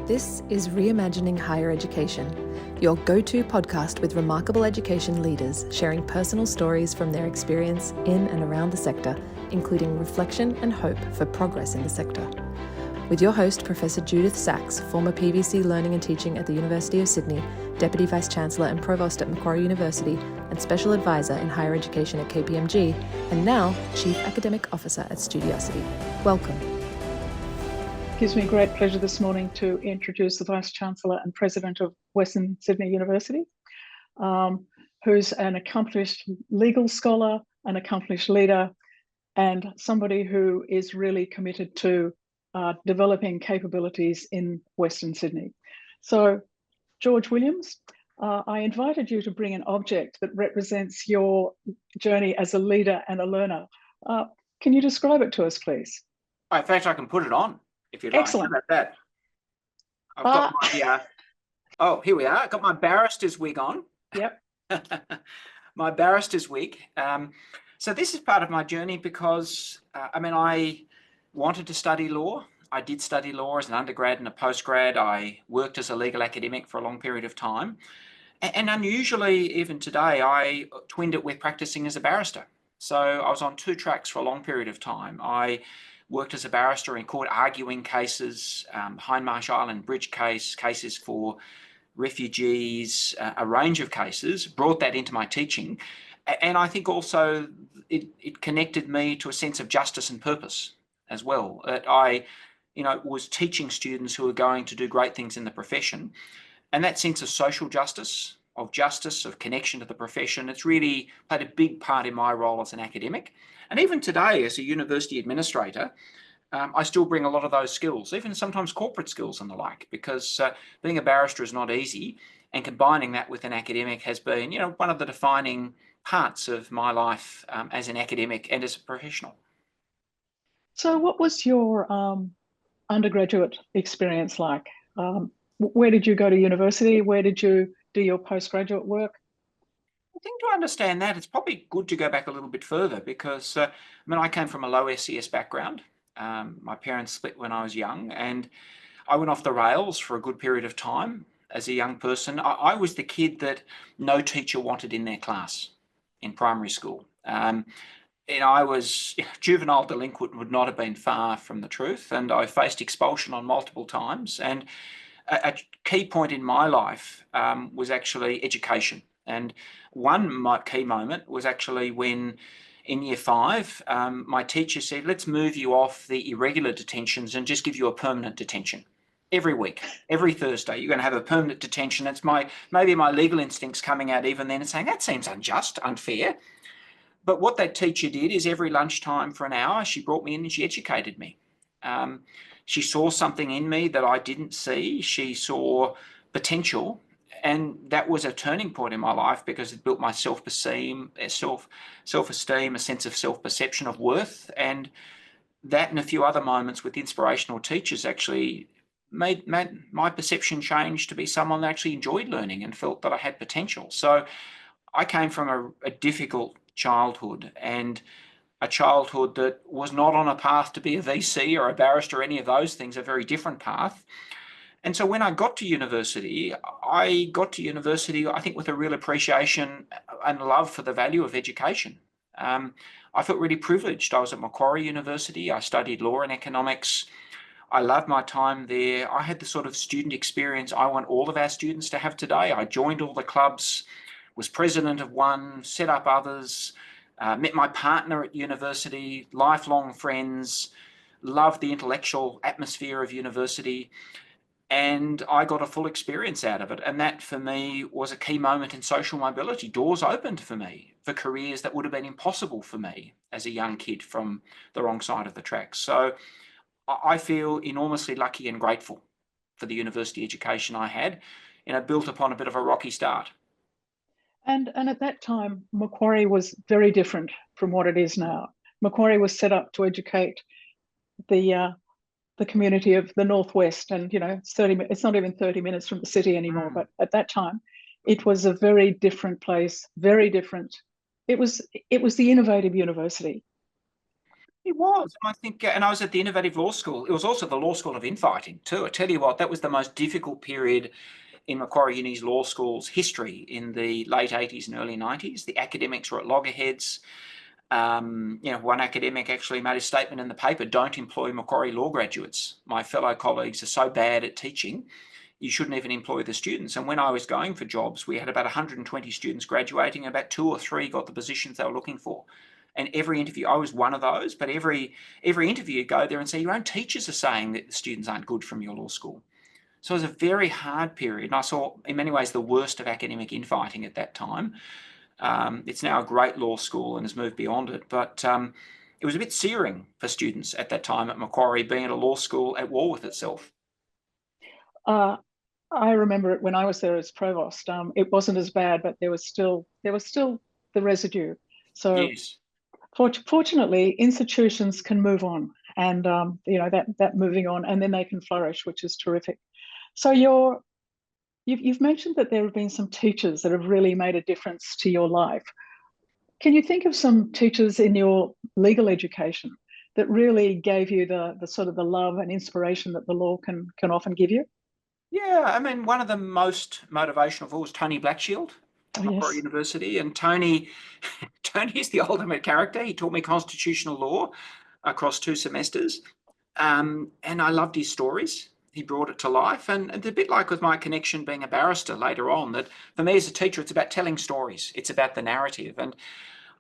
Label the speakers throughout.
Speaker 1: This is Reimagining Higher Education, your go-to podcast with remarkable education leaders sharing personal stories from their experience in and around the sector, including reflection and hope for progress in the sector. With your host, Professor Judyth Sachs, former PVC Learning and Teaching at the University of Sydney, Deputy Vice-Chancellor and Provost at Macquarie University, and Special Advisor in Higher Education at KPMG, and now Chief Academic Officer at Studiosity. Welcome.
Speaker 2: It gives me great pleasure this morning to introduce the Vice-Chancellor and President of Western Sydney University, who's an accomplished legal scholar, an accomplished leader, and somebody who is really committed to developing capabilities in Western Sydney. So, George Williams, I invited you to bring an object that represents your journey as a leader and a learner. Can you describe it to us, please?
Speaker 3: In fact, I can put it on if you'd like.
Speaker 2: Excellent.
Speaker 3: How about that? I've got my, oh, here we are. I've got my barrister's wig on.
Speaker 2: Yep.
Speaker 3: My barrister's wig. So this is part of my journey because, I wanted to study law. I did study law as an undergrad and a postgrad. I worked as a legal academic for a long period of time. And unusually, even today, I twinned it with practicing as a barrister. So I was on two tracks for a long period of time. I worked as a barrister in court arguing cases, Hindmarsh Island Bridge cases for refugees, a range of cases, brought that into my teaching. And I think also it connected me to a sense of justice and purpose as well. I was teaching students who were going to do great things in the profession. And that sense of social justice, of connection to the profession, it's really played a big part in my role as an academic. And even today, as a university administrator, I still bring a lot of those skills, even sometimes corporate skills and the like, because being a barrister is not easy. And combining that with an academic has been, one of the defining parts of my life as an academic and as a professional.
Speaker 2: So what was your undergraduate experience like? Where did you go to university? Where did you do your postgraduate work?
Speaker 3: I think to understand that, it's probably good to go back a little bit further because, I came from a low SES background. My parents split when I was young and I went off the rails for a good period of time as a young person. I was the kid that no teacher wanted in their class in primary school. I was juvenile delinquent, would not have been far from the truth, and I faced expulsion on multiple times. And a key point in my life was actually education. And one key moment was actually when in year 5, my teacher said, let's move you off the irregular detentions and just give you a permanent detention. Every week, every Thursday, you're going to have a permanent detention. It's maybe my legal instincts coming out even then and saying, that seems unjust, unfair. But what that teacher did is every lunchtime for an hour, she brought me in and she educated me. She saw something in me that I didn't see. She saw potential. And that was a turning point in my life because it built my self-esteem, a sense of self-perception of worth. And that and a few other moments with inspirational teachers actually made my perception change to be someone that actually enjoyed learning and felt that I had potential. So I came from a difficult childhood, and a childhood that was not on a path to be a VC or a barrister or any of those things, a very different path. And so when I got to university, I think, with a real appreciation and love for the value of education. I felt really privileged. I was at Macquarie University. I studied law and economics. I loved my time there. I had the sort of student experience I want all of our students to have today. I joined all the clubs, was president of one, set up others, met my partner at university, lifelong friends, loved the intellectual atmosphere of university. And I got a full experience out of it. And that for me was a key moment in social mobility. Doors opened for me for careers that would have been impossible for me as a young kid from the wrong side of the tracks. So I feel enormously lucky and grateful for the university education I had, built upon a bit of a rocky start.
Speaker 2: And at that time, Macquarie was very different from what it is now. Macquarie was set up to educate the community of the Northwest, and it's not even 30 minutes from the city anymore. But at that time, it was a very different place, very different. It was the innovative university.
Speaker 3: It was. I think, and I was at the Innovative Law School. It was also the Law School of Infighting too. I tell you what, that was the most difficult period in Macquarie Uni's law school's history in the late 80s and early 90s. The academics were at loggerheads. One academic actually made a statement in the paper, "Don't employ Macquarie law graduates. My fellow colleagues are so bad at teaching, you shouldn't even employ the students." And when I was going for jobs, we had about 120 students graduating, and about 2 or 3 got the positions they were looking for. And every interview, I was one of those, but every interview you go there and say, your own teachers are saying that the students aren't good from your law school. So it was a very hard period. And I saw, in many ways, the worst of academic infighting at that time. It's now a great law school and has moved beyond it. But it was a bit searing for students at that time at Macquarie, being at a law school at war with itself.
Speaker 2: I remember it when I was there as provost. It wasn't as bad, but there was still the residue. So
Speaker 3: yes.
Speaker 2: Fortunately, institutions can move on, and that moving on, and then they can flourish, which is terrific. So you've mentioned that there have been some teachers that have really made a difference to your life. Can you think of some teachers in your legal education that really gave you the sort of the love and inspiration that the law can often give you?
Speaker 3: Yeah, I mean, one of the most motivational of all was Tony Blackshield at Macquarie
Speaker 2: Yes.
Speaker 3: University. And Tony is the ultimate character. He taught me constitutional law across 2 semesters. And I loved his stories. He brought it to life. And it's a bit like with my connection being a barrister later on, that for me as a teacher, it's about telling stories. It's about the narrative. And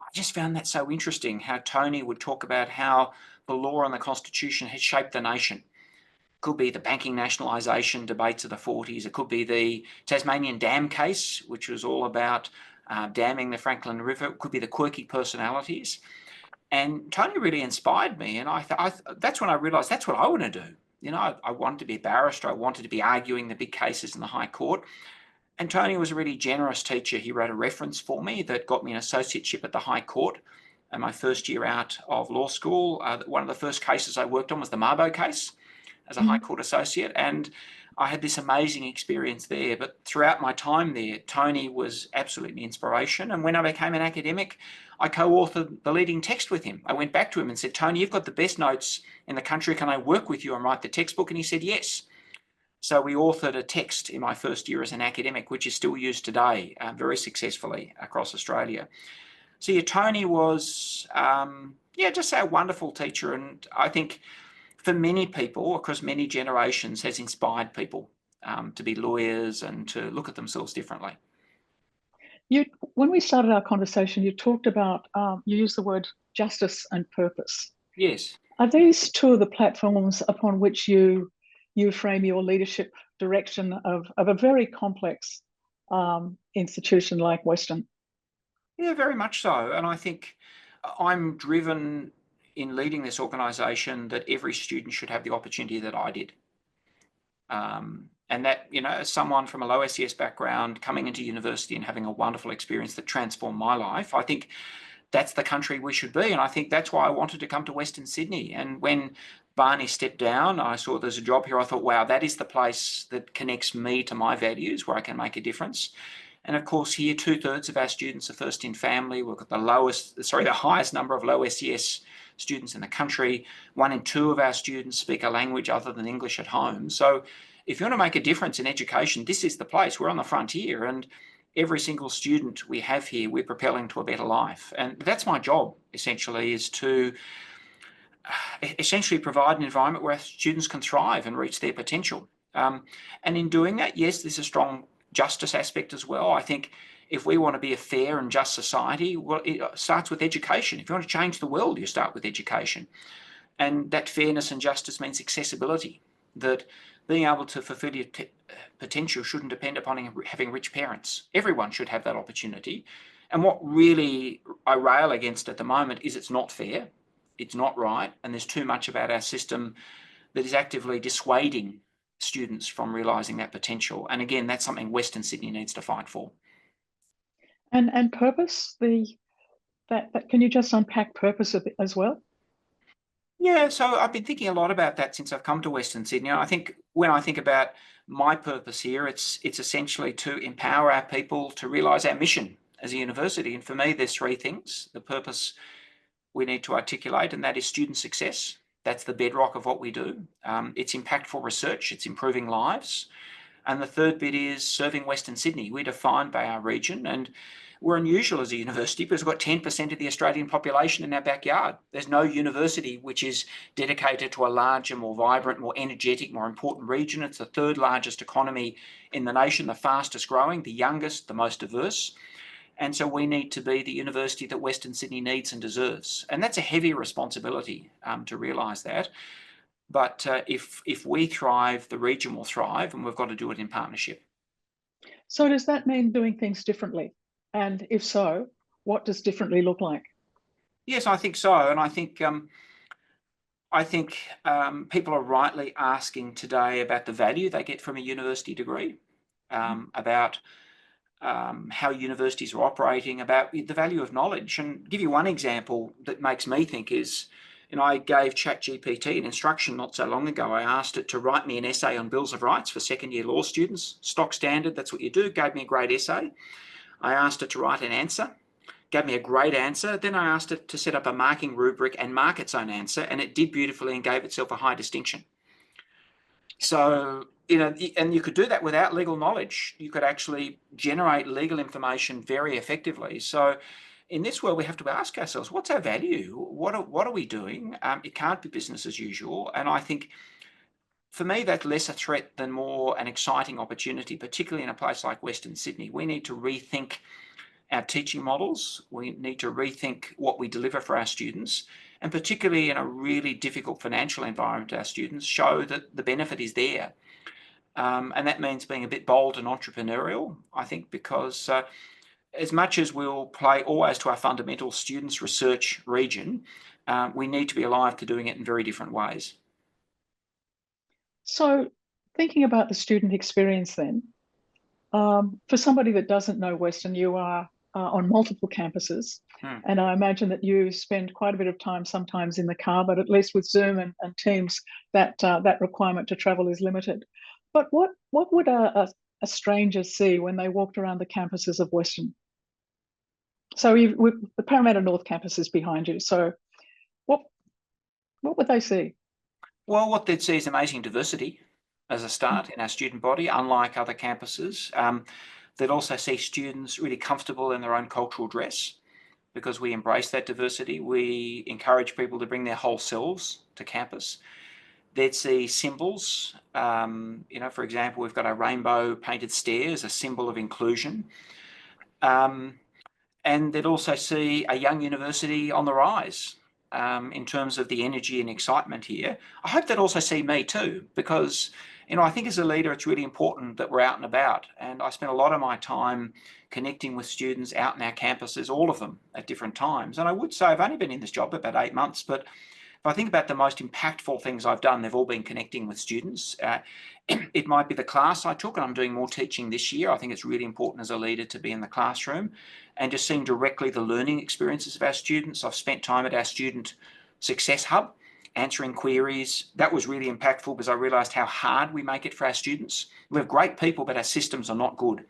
Speaker 3: I just found that so interesting, how Tony would talk about how the law and the Constitution had shaped the nation. Could be the banking nationalisation debates of the 40s. It could be the Tasmanian dam case, which was all about damming the Franklin River. It could be the quirky personalities. And Tony really inspired me. And that's when I realised that's what I want to do. I wanted to be a barrister. I wanted to be arguing the big cases in the High Court. And Tony was a really generous teacher. He wrote a reference for me that got me an associateship at the High Court. And my first year out of law school, one of the first cases I worked on was the Mabo case as a High Court associate, and I had this amazing experience there. But throughout my time there, Tony was absolutely an inspiration. And when I became an academic, I co-authored the leading text with him. I went back to him and said, "Tony, you've got the best notes in the country. Can I work with you and write the textbook?" And he said, "Yes." So we authored a text in my first year as an academic, which is still used today very successfully across Australia. So yeah, Tony was, just a wonderful teacher. And I think for many people across many generations has inspired people to be lawyers and to look at themselves differently.
Speaker 2: When we started our conversation, you talked about, you used the word justice and purpose.
Speaker 3: Yes.
Speaker 2: Are these 2 of the platforms upon which you frame your leadership direction of a very complex institution like Western?
Speaker 3: Yeah, very much so. And I think I'm driven in leading this organisation that every student should have the opportunity that I did. And that, as someone from a low SES background coming into university and having a wonderful experience that transformed my life, I think that's the country we should be. And I think that's why I wanted to come to Western Sydney. And when Barney stepped down, I saw there's a job here. I thought, wow, that is the place that connects me to my values, where I can make a difference. And of course, here 2/3 of our students are first in family. We've got the highest number of low SES students in the country. 1 in 2 of our students speak a language other than English at home. So if you want to make a difference in education, this is the place. We're on the frontier, and every single student we have here, we're propelling to a better life. And that's my job, essentially, is to essentially provide an environment where students can thrive and reach their potential. And in doing that, yes, there's a strong justice aspect as well. I think if we want to be a fair and just society, well, it starts with education. If you want to change the world, you start with education. And that fairness and justice means accessibility, that being able to fulfill your potential shouldn't depend upon having rich parents. Everyone should have that opportunity. And what really I rail against at the moment is it's not fair, it's not right, and there's too much about our system that is actively dissuading students from realising that potential. And again, that's something Western Sydney needs to fight for.
Speaker 2: And purpose, can you just unpack purpose a bit as well?
Speaker 3: Yeah, so I've been thinking a lot about that since I've come to Western Sydney. I think when I think about my purpose here, it's essentially to empower our people to realise our mission as a university. And for me, there's 3 things. The purpose we need to articulate, and that is student success. That's the bedrock of what we do. It's impactful research, it's improving lives. And the third bit is serving Western Sydney. We're defined by our region, and we're unusual as a university because we've got 10% of the Australian population in our backyard. There's no university which is dedicated to a larger, more vibrant, more energetic, more important region. It's the third largest economy in the nation, the fastest growing, the youngest, the most diverse. And so we need to be the university that Western Sydney needs and deserves. And that's a heavy responsibility to realise that. But if we thrive, the region will thrive, and we've got to do it in partnership.
Speaker 2: So does that mean doing things differently? And if so, what does differently look like?
Speaker 3: Yes, I think so. And I think people are rightly asking today about the value they get from a university degree, about how universities are operating, about the value of knowledge. And give you one example that makes me think is, I gave ChatGPT an instruction not so long ago. I asked it to write me an essay on bills of rights for second-year law students, stock standard, that's what you do. Gave me a great essay. I asked it to write an answer, gave me a great answer. Then I asked it to set up a marking rubric and mark its own answer, and it did beautifully and gave itself a high distinction. So, and you could do that without legal knowledge. You could actually generate legal information very effectively. So in this world, we have to ask ourselves, what's our value? What are we doing? It can't be business as usual. And I think for me, that's less a threat than more an exciting opportunity, particularly in a place like Western Sydney. We need to rethink our teaching models. We need to rethink what we deliver for our students, and particularly in a really difficult financial environment, our students show that the benefit is there. And that means being a bit bold and entrepreneurial, I think, because as much as we'll play always to our fundamental students research region, we need to be alive to doing it in very different ways.
Speaker 2: So thinking about the student experience then, for somebody that doesn't know Western, you are on multiple campuses. And I imagine that you spend quite a bit of time sometimes in the car, but at least with Zoom and Teams, that requirement to travel is limited. But what would a stranger see when they walked around the campuses of Western? So the Parramatta North campus is behind you. So what would they see?
Speaker 3: Well, what they'd see is amazing diversity as a start in our student body, unlike other campuses. They'd also see students really comfortable in their own cultural dress because we embrace that diversity. We encourage people to bring their whole selves to campus. They'd see symbols. For example, we've got a rainbow painted stairs, a symbol of inclusion. And they'd also see a young university on the rise. In terms of the energy and excitement here. I hope they'd also see me too, because I think as a leader it's really important that we're out and about, and I spend a lot of my time connecting with students out in our campuses, all of them at different times. And I would say I've only been in this job about 8 months, but if I think about the most impactful things I've done, they've all been connecting with students. It might be the class I took, and I'm doing more teaching this year. I think it's really important as a leader to be in the classroom and just seeing directly the learning experiences of our students. I've spent time at our Student Success Hub, answering queries. That was really impactful because I realised how hard we make it for our students. We have great people, but our systems are not good.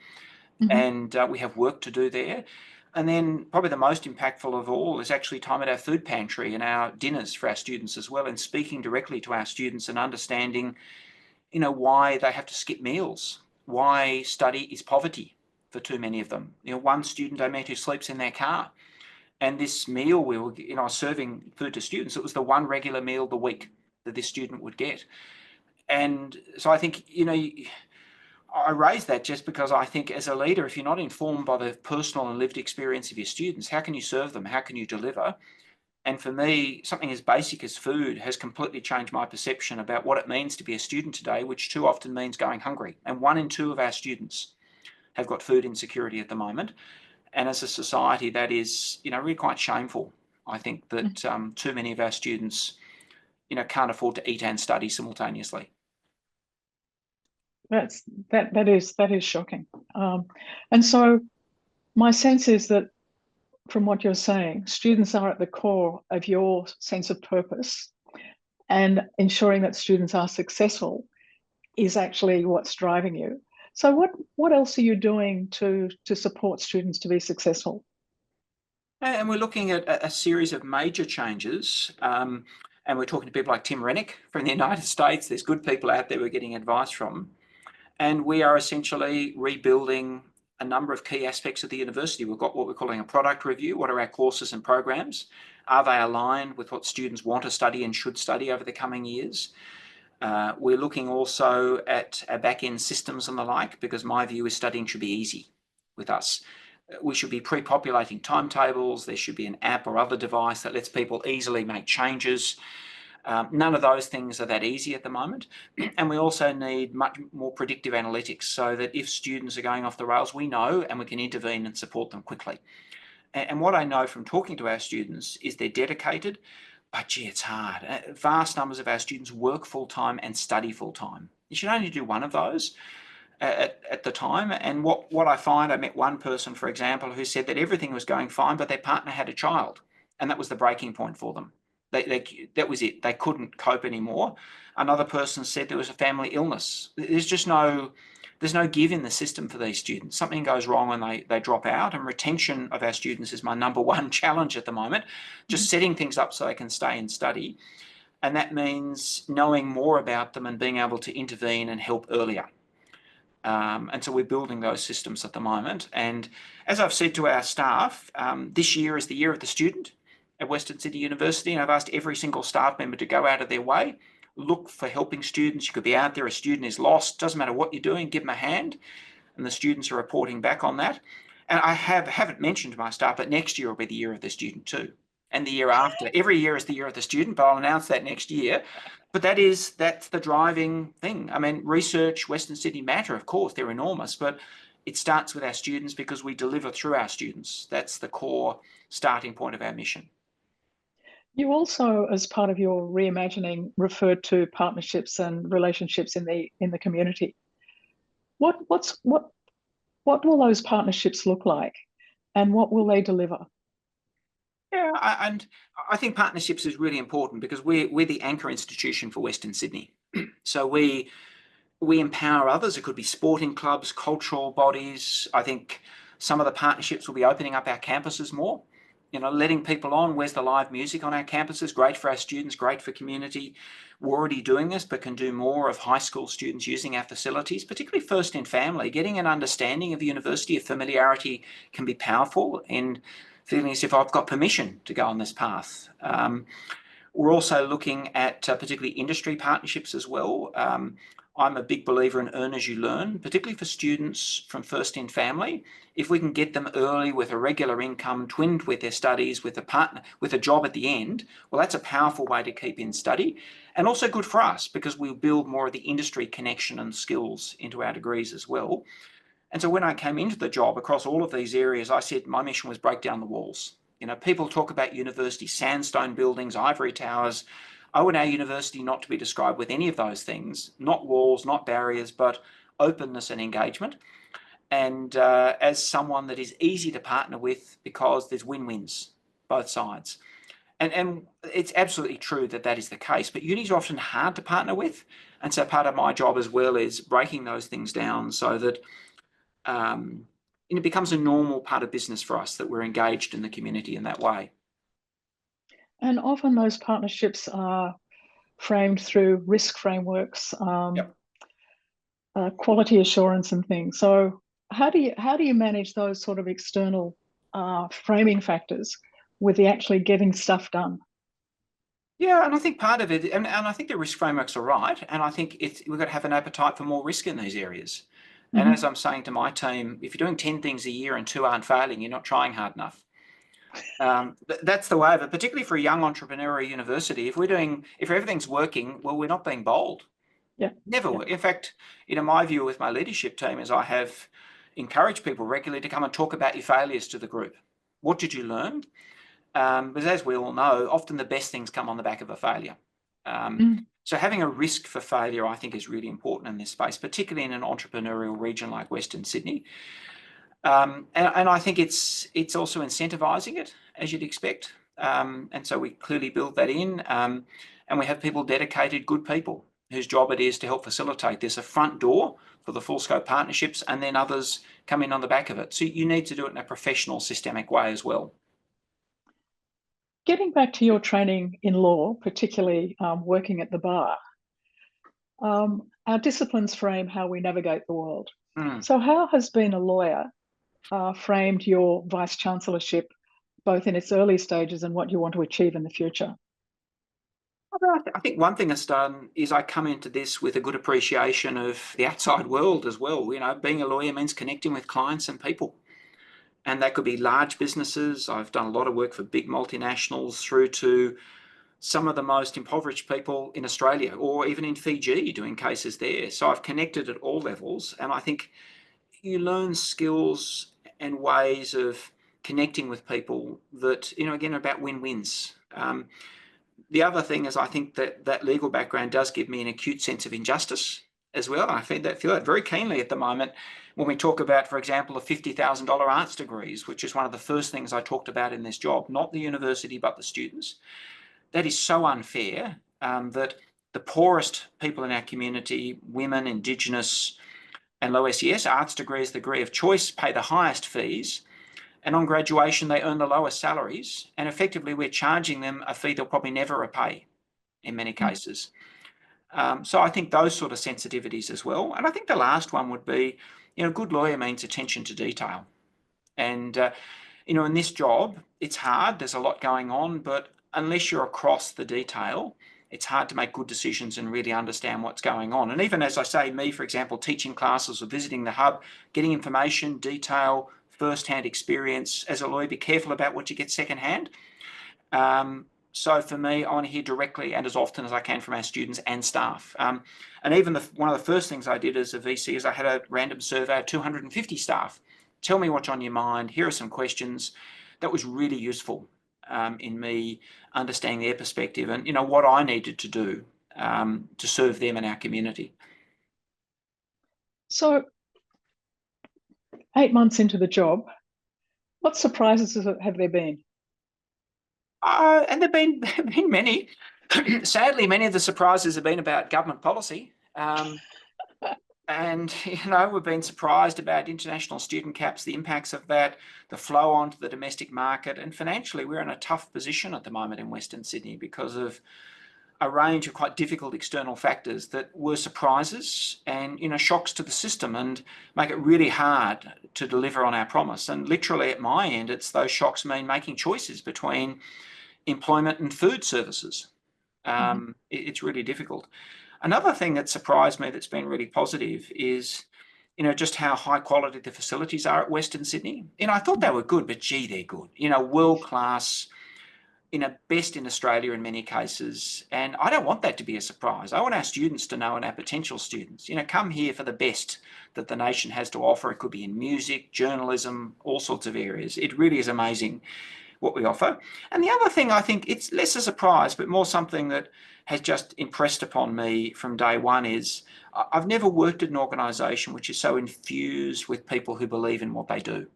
Speaker 3: And we have work to do there. And then probably the most impactful of all is actually time at our food pantry and our dinners for our students as well, and speaking directly to our students and understanding, why they have to skip meals, why study is poverty for too many of them. One student I met who sleeps in their car, and this meal we were, serving food to students. It was the one regular meal the week that this student would get. And so I think, I raise that just because I think as a leader, if you're not informed by the personal and lived experience of your students, how can you serve them? How can you deliver? And for me, something as basic as food has completely changed my perception about what it means to be a student today, which too often means going hungry. And 1 in 2 of our students have got food insecurity at the moment. And as a society, that is, really quite shameful. I think that too many of our students, can't afford to eat and study simultaneously.
Speaker 2: That is shocking. And so my sense is that from what you're saying, students are at the core of your sense of purpose, and ensuring that students are successful is actually what's driving you. So what else are you doing to support students to be successful?
Speaker 3: And we're looking at a series of major changes. And we're talking to people like Tim Rennick from the United States. There's good people out there we're getting advice from. And we are essentially rebuilding a number of key aspects of the university. We've got what we're calling a product review. What are our courses and programs? Are they aligned with what students want to study and should study over the coming years? We're looking also at our back-end systems and the like, because my view is studying should be easy with us. We should be pre-populating timetables. There should be an app or other device that lets people easily make changes. None of those things are that easy at the moment. And we also need much more predictive analytics so that if students are going off the rails, we know and we can intervene and support them quickly. And what I know from talking to our students is they're dedicated, but gee, it's hard. Vast numbers of our students work full-time and study full-time. You should only do one of those at the time. And what I find, I met one person, for example, who said that everything was going fine, but their partner had a child, and that was the breaking point for them. That was it. They couldn't cope anymore. Another person said there was a family illness. There's no give in the system for these students. Something goes wrong and they drop out, and retention of our students is my number one challenge at the moment, just setting things up so they can stay and study. And that means knowing more about them and being able to intervene and help earlier. And so we're building those systems at the moment. And as I've said to our staff, this year is the year of the student at Western Sydney University, and I've asked every single staff member to go out of their way, look for helping students. You could be out there, a student is lost, doesn't matter what you're doing, give them a hand, and the students are reporting back on that. And I haven't mentioned to my staff, but next year will be the year of the student too, and the year after. Every year is the year of the student, but I'll announce that next year. But that's the driving thing. I mean, research, Western Sydney matter, of course, they're enormous, but it starts with our students because we deliver through our students. That's the core starting point of our mission.
Speaker 2: You also, as part of your reimagining, referred to partnerships and relationships in the community. What will those partnerships look like, and what will they deliver?
Speaker 3: Yeah, and I think partnerships is really important because we're the anchor institution for Western Sydney. So we empower others. It could be sporting clubs, cultural bodies. I think some of the partnerships will be opening up our campuses more. Letting people on. Where's the live music on our campuses? Great for our students, great for community. We're already doing this, but can do more of high school students using our facilities, particularly first in family. Getting an understanding of the university, of familiarity can be powerful, and feeling as if I've got permission to go on this path. We're also looking at particularly industry partnerships as well. I'm a big believer in earn as you learn, particularly for students from first in family. If we can get them early with a regular income, twinned with their studies, with a partner, with a job at the end, well, that's a powerful way to keep in study, and also good for us because we'll build more of the industry connection and skills into our degrees as well. And so when I came into the job across all of these areas, I said my mission was break down the walls. People talk about university sandstone buildings, ivory towers. I want our university not to be described with any of those things, not walls, not barriers, but openness and engagement. And as someone that is easy to partner with because there's win-wins, both sides. And it's absolutely true that is the case, but unis are often hard to partner with. And so part of my job as well is breaking those things down so that it becomes a normal part of business for us that we're engaged in the community in that way.
Speaker 2: And often those partnerships are framed through risk frameworks, quality assurance and things. So how do you manage those sort of external framing factors with the actually getting stuff done?
Speaker 3: Yeah, and I think part of it, and I think the risk frameworks are right, and I think we've got to have an appetite for more risk in these areas. And as I'm saying to my team, if you're doing 10 things a year and 2 aren't failing, you're not trying hard enough. That's the way of it, particularly for a young entrepreneurial university. If everything's working, well, we're not being bold.
Speaker 2: Yeah.
Speaker 3: Never. Yeah. In fact, my view with my leadership team is I have encouraged people regularly to come and talk about your failures to the group. What did you learn? Because as we all know, often the best things come on the back of a failure. So having a risk for failure, I think, is really important in this space, particularly in an entrepreneurial region like Western Sydney. And I think it's also incentivizing it, as you'd expect. And so we clearly build that in. And we have people dedicated, good people, whose job it is to help facilitate this, a front door for the full scope partnerships, and then others come in on the back of it. So you need to do it in a professional, systemic way as well.
Speaker 2: getting back to your training in law, particularly working at the bar, our disciplines frame how we navigate the world. So how has being a lawyer framed your vice-chancellorship, both in its early stages and what you want to achieve in the future?
Speaker 3: I think one thing it's done is I come into this with a good appreciation of the outside world as well. You know, being a lawyer means connecting with clients and people. And that could be large businesses. I've done a lot of work for big multinationals through to some of the most impoverished people in Australia or even in Fiji, doing cases there. So I've connected at all levels. And I think you learn skills and ways of connecting with people that, you know, again, are about win-wins. The other thing is I think that legal background does give me an acute sense of injustice as well. I feel that very keenly at the moment when we talk about, for example, the $50,000 arts degrees, which is one of the first things I talked about in this job, not the university, but the students. That is so unfair that the poorest people in our community, women, Indigenous and low SES, arts degrees, the degree of choice, pay the highest fees. And on graduation, they earn the lowest salaries. And effectively, we're charging them a fee they'll probably never repay in many cases. So I think those sort of sensitivities as well. And I think the last one would be, you know, good lawyer means attention to detail. And, you know, in this job, it's hard. There's a lot going on. But unless you're across the detail, it's hard to make good decisions and really understand what's going on. And even as I say, me, for example, teaching classes or visiting the hub, getting information, detail, first-hand experience. As a lawyer, be careful about what you get secondhand. So for me, I want to hear directly and as often as I can from our students and staff. And even one of the first things I did as a VC is I had a random survey of 250 staff. Tell me what's on your mind. Here are some questions. That was really useful in me understanding their perspective and, you know, what I needed to do to serve them and our community.
Speaker 2: So 8 months into the job, what surprises have there been?
Speaker 3: And there have been many. Sadly, many of the surprises have been about government policy. And, you know, we've been surprised about international student caps, the impacts of that, the flow onto the domestic market. And financially, we're in a tough position at the moment in Western Sydney because of a range of quite difficult external factors that were surprises and, you know, shocks to the system and make it really hard to deliver on our promise. And literally at my end, it's those shocks mean making choices between employment and food services. It's really difficult. Another thing that surprised me that's been really positive is, you know, just how high quality the facilities are at Western Sydney. You know, I thought they were good, but gee, they're good. You know, world class, you know, best in Australia in many cases. And I don't want that to be a surprise. I want our students to know and our potential students, you know, come here for the best that the nation has to offer. It could be in music, journalism, all sorts of areas. It really is amazing what we offer. And the other thing, I think it's less a surprise, but more something that has just impressed upon me from day one is I've never worked at an organisation which is so infused with people who believe in what they do.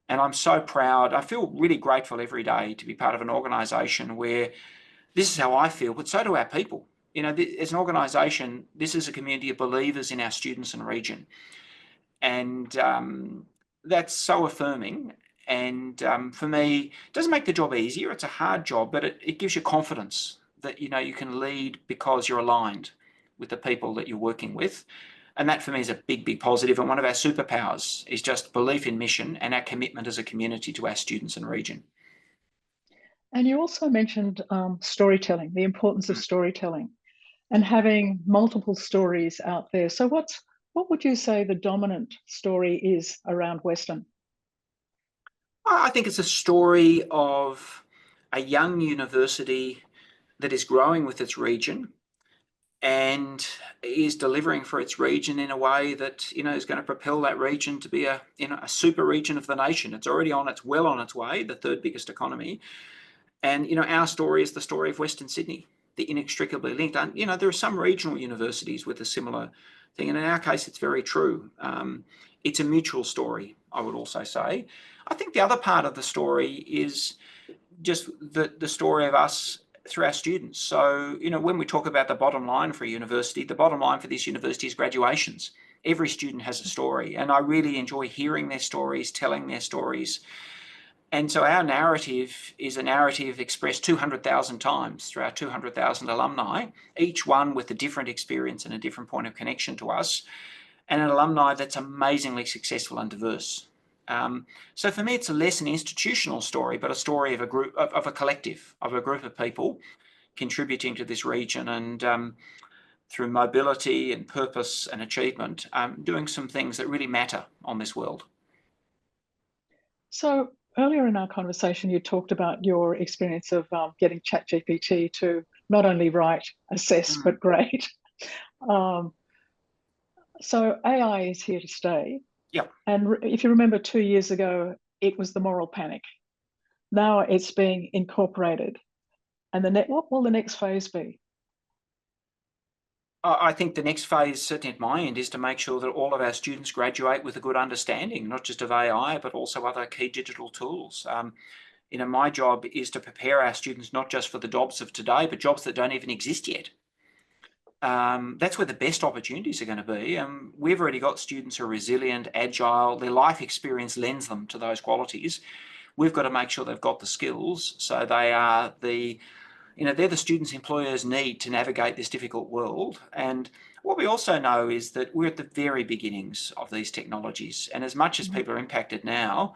Speaker 3: And I'm so proud. I feel really grateful every day to be part of an organisation where this is how I feel, but so do our people. You know, as an organisation, this is a community of believers in our students and region. And that's so affirming. And for me, it doesn't make the job easier. It's a hard job, but it gives you confidence that, you know, you can lead because you're aligned with the people that you're working with. And that for me is a big, big positive. And one of our superpowers is just belief in mission and our commitment as a community to our students and region.
Speaker 2: And you also mentioned storytelling, the importance of storytelling and having multiple stories out there. So what would you say the dominant story is around Western?
Speaker 3: I think it's a story of a young university that is growing with its region and is delivering for its region in a way that, you know, is going to propel that region to be a super region of the nation. It's already well on its way, the third biggest economy. And, you know, our story is the story of Western Sydney, the inextricably linked. And, you know, there are some regional universities with a similar thing. And in our case, it's very true. It's a mutual story, I would also say. I think the other part of the story is just the story of us through our students. So, you know, when we talk about the bottom line for a university, the bottom line for this university is graduations. Every student has a story, and I really enjoy hearing their stories, telling their stories. And so our narrative is a narrative expressed 200,000 times through our 200,000 alumni, each one with a different experience and a different point of connection to us, and an alumni that's amazingly successful and diverse. So for me, it's a less an institutional story, but a story of a group, of a collective, of a group of people contributing to this region and through mobility and purpose and achievement, doing some things that really matter on this world.
Speaker 2: So earlier in our conversation, you talked about your experience of getting ChatGPT to not only write, assess, but grade. So AI is here to stay.
Speaker 3: Yep.
Speaker 2: And if you remember 2 years ago, it was the moral panic. Now it's being incorporated. And what will the next phase be?
Speaker 3: I think the next phase, certainly at my end, is to make sure that all of our students graduate with a good understanding, not just of AI, but also other key digital tools. My job is to prepare our students not just for the jobs of today, but jobs that don't even exist yet. That's where the best opportunities are going to be. We've already got students who are resilient, agile, their life experience lends them to those qualities. We've got to make sure they've got the skills so they are they're the students employers need to navigate this difficult world. And what we also know is that we're at the very beginnings of these technologies. And as much as people are impacted now,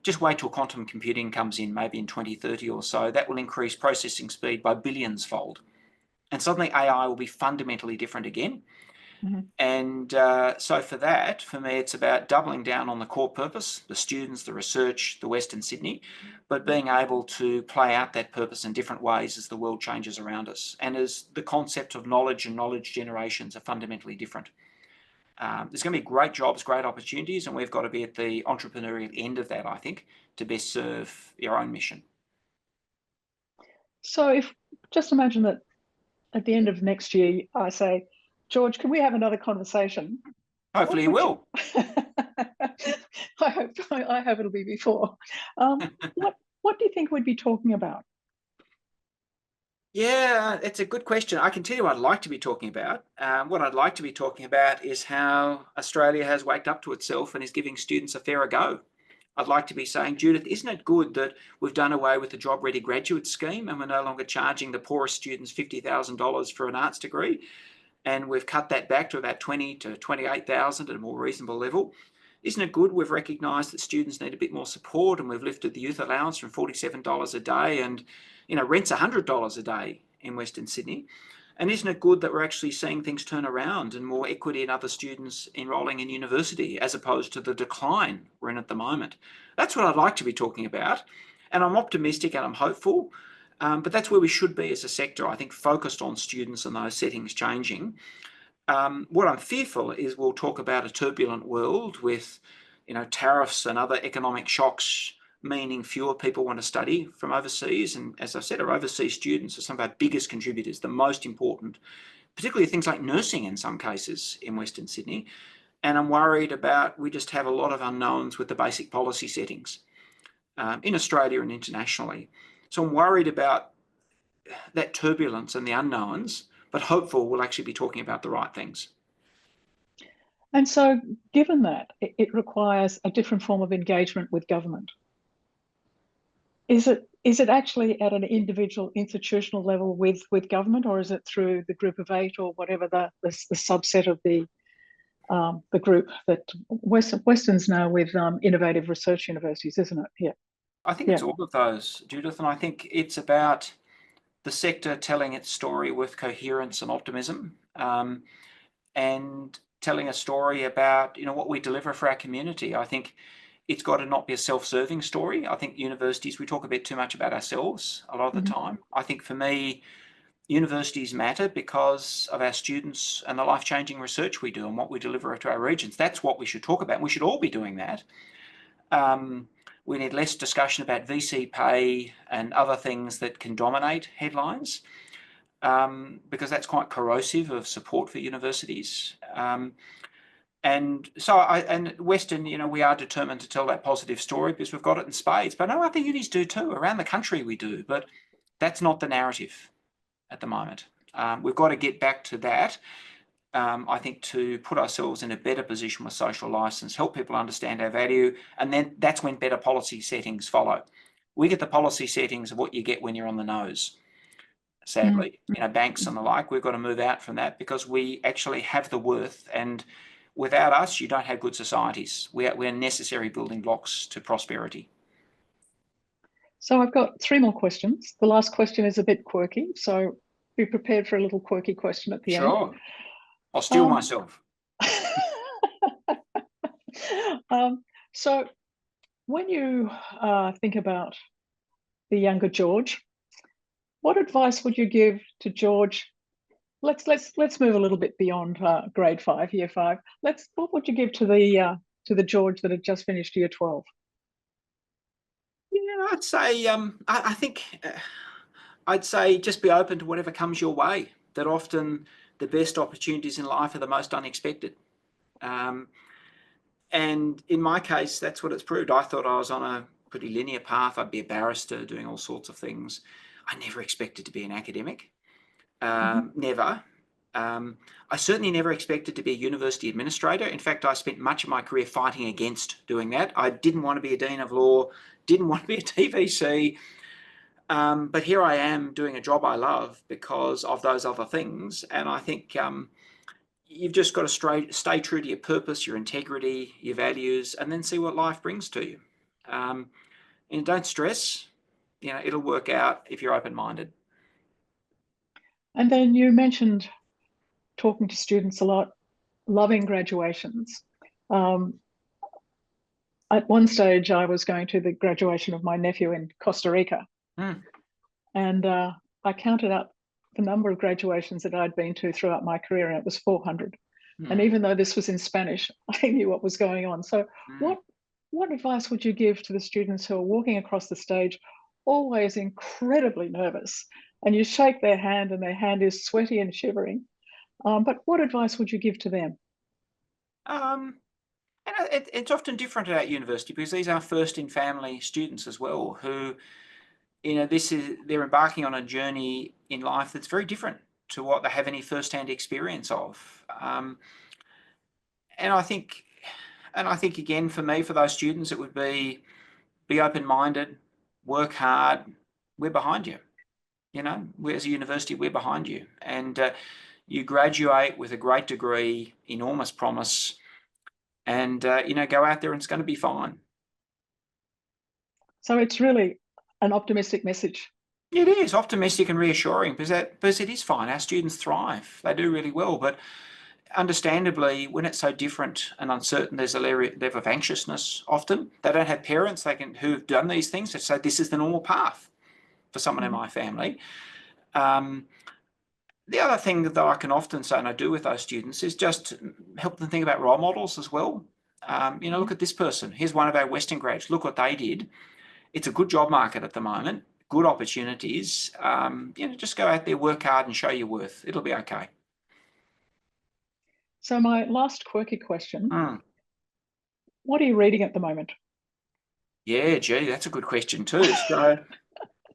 Speaker 3: just wait till quantum computing comes in, maybe in 2030 or so, that will increase processing speed by billions fold. And suddenly AI will be fundamentally different again. And so for me, it's about doubling down on the core purpose, the students, the research, the Western Sydney, but being able to play out that purpose in different ways as the world changes around us and as the concept of knowledge and knowledge generations are fundamentally different. There's going to be great jobs, great opportunities, and we've got to be at the entrepreneurial end of that, I think, to best serve your own mission.
Speaker 2: So just imagine that at the end of next year, I say, George, can we have another conversation?
Speaker 3: Hopefully you will.
Speaker 2: I hope it'll be before. What do you think we'd be talking about?
Speaker 3: Yeah, it's a good question. I can tell you what I'd like to be talking about. What I'd like to be talking about is how Australia has waked up to itself and is giving students a fairer go. I'd like to be saying, Judith, isn't it good that we've done away with the Job Ready Graduate Scheme and we're no longer charging the poorest students $50,000 for an arts degree? And we've cut that back to about $20,000 to $28,000 at a more reasonable level. Isn't it good we've recognised that students need a bit more support and we've lifted the youth allowance from $47 a day and rent's $100 a day in Western Sydney? And isn't it good that we're actually seeing things turn around and more equity in other students enrolling in university as opposed to the decline we're in at the moment? That's what I'd like to be talking about. And I'm optimistic and I'm hopeful. But that's where we should be as a sector, I think, focused on students and those settings changing. What I'm fearful is we'll talk about a turbulent world with, tariffs and other economic shocks, meaning fewer people want to study from overseas. And as I said, our overseas students are some of our biggest contributors, the most important, particularly things like nursing in some cases in Western Sydney. And I'm worried about we just have a lot of unknowns with the basic policy settings in Australia and internationally. So I'm worried about that turbulence and the unknowns, but hopeful we'll actually be talking about the right things.
Speaker 2: And so given that, it requires a different form of engagement with government. Is it actually at an individual institutional level with government, or is it through the group of 8 or whatever the subset of the group that Western's now with innovative research universities, isn't it? Yeah.
Speaker 3: I think it's all of those, Judith, and I think it's about the sector telling its story with coherence and optimism, and telling a story about what we deliver for our community. I think it's got to not be a self-serving story. I think universities, we talk a bit too much about ourselves a lot of the time. I think for me, universities matter because of our students and the life-changing research we do and what we deliver to our regions. That's what we should talk about, and we should all be doing that. We need less discussion about VC pay and other things that can dominate headlines, because that's quite corrosive of support for universities. And Western, we are determined to tell that positive story because we've got it in spades. But I know other unis do too. Around the country we do, but that's not the narrative at the moment. We've got to get back to that. I think, to put ourselves in a better position with social license, help people understand our value, and then that's when better policy settings follow. We get the policy settings of what you get when you're on the nose. Sadly, banks and the like, we've got to move out from that because we actually have the worth, and without us, you don't have good societies. We're necessary building blocks to prosperity.
Speaker 2: So I've got 3 more questions. The last question is a bit quirky, so be prepared for a little quirky question at the end.
Speaker 3: Sure. I'll steel myself.
Speaker 2: So when you think about the younger George, what advice would you give to George? Let's move a little bit beyond grade 5, year 5. What would you give to the George that had just finished year 12?
Speaker 3: Yeah, I'd say I think I'd say just be open to whatever comes your way. That often the best opportunities in life are the most unexpected. And in my case, that's what it's proved. I thought I was on a pretty linear path. I'd be a barrister doing all sorts of things. I never expected to be an academic. Never. I certainly never expected to be a university administrator. In fact, I spent much of my career fighting against doing that. I didn't want to be a dean of law, didn't want to be a TVC. But here I am doing a job I love because of those other things. And I think you've just got to stay true to your purpose, your integrity, your values, and then see what life brings to you. And don't stress. It'll work out if you're open-minded.
Speaker 2: And then you mentioned talking to students a lot, loving graduations. At one stage, I was going to the graduation of my nephew in Costa Rica. And I counted up the number of graduations that I'd been to throughout my career, and it was 400. And even though this was in Spanish, I knew what was going on. So what advice would you give to the students who are walking across the stage, always incredibly nervous, and you shake their hand and their hand is sweaty and shivering? But what advice would you give to them?
Speaker 3: And it's often different at university because these are first-in-family students as well who, they're embarking on a journey in life that's very different to what they have any first-hand experience of. And I think again, for me, for those students, it would be open-minded, work hard. We're behind you. We as a university, we're behind you. And you graduate with a great degree, enormous promise, and, go out there and it's going to be fine.
Speaker 2: So it's really an optimistic message.
Speaker 3: It is optimistic and reassuring because it is fine. Our students thrive. They do really well. But understandably, when it's so different and uncertain, there's a level of anxiousness often. They don't have parents who've done these things that say this is the normal path for someone in my family. The other thing that I can often say, and I do with those students, is just help them think about role models as well. Look at this person. Here's one of our Western grads. Look what they did. It's a good job market at the moment, good opportunities. Just go out there, work hard and show your worth. It'll be okay.
Speaker 2: So my last quirky question, what are you reading at the moment?
Speaker 3: Yeah, gee, that's a good question too. So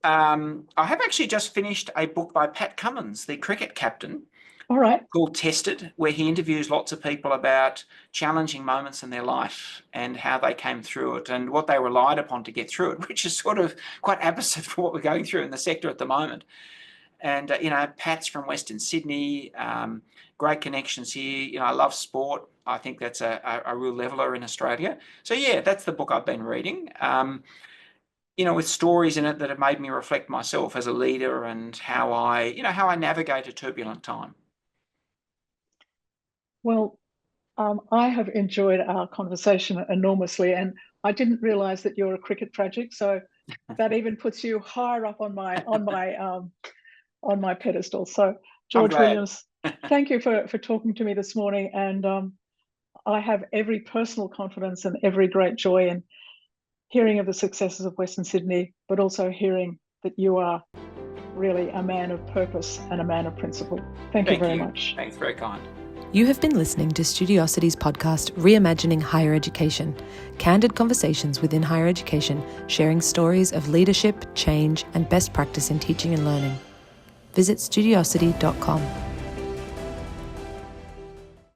Speaker 3: I have actually just finished a book by Pat Cummins, the cricket captain.
Speaker 2: All right.
Speaker 3: Called Tested, where he interviews lots of people about challenging moments in their life and how they came through it and what they relied upon to get through it, which is sort of quite opposite for what we're going through in the sector at the moment. And, Pat's from Western Sydney, great connections here. I love sport. I think that's a real leveler in Australia. So, yeah, that's the book I've been reading. With stories in it that have made me reflect myself as a leader and how I navigate a turbulent time.
Speaker 2: Well, I have enjoyed our conversation enormously, and I didn't realise that you're a cricket tragic, so that even puts you higher up on my pedestal. So, George Williams, thank you for talking to me this morning, and I have every personal confidence and every great joy in hearing of the successes of Western Sydney, but also hearing that you are really a man of purpose and a man of principle. Thank you very much.
Speaker 3: Thanks, very kind.
Speaker 1: You have been listening to Studiosity's podcast, Reimagining Higher Education, candid conversations within higher education, sharing stories of leadership, change, and best practice in teaching and learning. Visit studiosity.com.